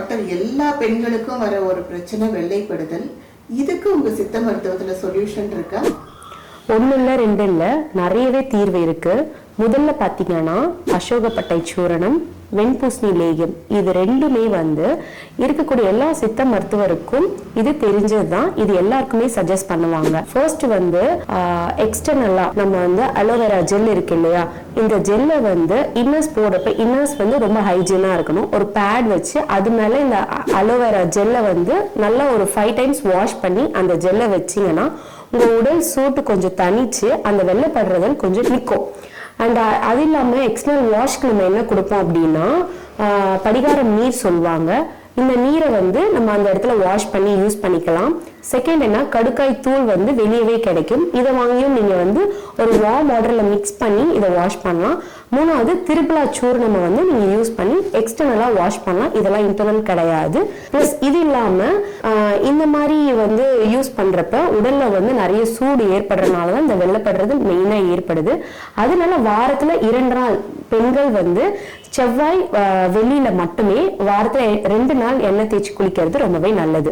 Doctor எல்லா பெண்களுக்கும் வர ஒரு பிரச்சனை வெள்ளைப்படுதல். இதுக்கு உங்க சித்த மருத்துவத்துல சொல்யூஷன் இருக்கா? ஒண்ணு இல்ல ரெண்டு இல்ல, நிறையவே தீர்வு இருக்கு. முதல்ல பாத்தீங்கன்னா அசோகப்பட்டை சூரணம், வெண்பூசணி லேகியம், இது ரெண்டுமே இருக்கக்கூடிய எல்லா சித்த மருத்துவருக்கும் இது தெரிஞ்சதுதான். இது எல்லாருக்குமே சஜஸ்ட் பண்ணுவாங்க. ஃபர்ஸ்ட் எக்ஸ்டர்னலா நம்ம அலோவேரா ஜெல் இருக்கு இல்லையா, இந்த ஜெல்லை இன்னர்ஸ் போடுறப்ப இன்னர்ஸ் ரொம்ப ஹைஜீனா இருக்கணும். ஒரு பேட் வச்சு அது மேல இந்த அலோவேரா ஜெல்லை நல்லா ஒரு 5 times வாஷ் பண்ணி அந்த ஜெல்லை வச்சிங்கன்னா உங்க உடல் சூட்டு கொஞ்சம் தனிச்சு அந்த வெள்ளைப்படுறதல் கொஞ்சம் நிற்கும். அண்ட் அது இல்லாமல் எக்ஸ்டர்னல் வாஷ்க்கு நம்ம என்ன கொடுப்போம் அப்படின்னா படிகாரம் நீர் சொல்லுவாங்க. இந்த நீரை நம்ம அந்த இடத்துல வாஷ் பண்ணி யூஸ் பண்ணிக்கலாம். செகண்ட் என்ன, கடுக்காய் தூள் வெளியவே கிடைக்கும். இதை வாங்கியும் நீங்க ஒரு வார்ம் வாட்டர்ல மிக்ஸ் பண்ணி இதை வாஷ் பண்ணலாம். மூணாவது திரிபலா சூர்ணம் நீங்க யூஸ் பண்ணி எக்ஸ்டர்னலா வாஷ் பண்ணலாம். இதெல்லாம் இன்டர்னல் கிடையாது. பிளஸ் இது இல்லாம இந்த மாதிரி யூஸ் பண்றப்ப உடல்ல நிறைய சூடு ஏற்படுறதுனாலதான் இந்த வெள்ளைப்படுறது மெயினா ஏற்படுது. அதனால வாரத்துல 2 நாள் பெண்கள் செவ்வாய் வெள்ளியில மட்டுமே வாரத்துல 2 நாள் எண்ணெய் தேய்ச்சி குளிக்கிறது ரொம்பவே நல்லது.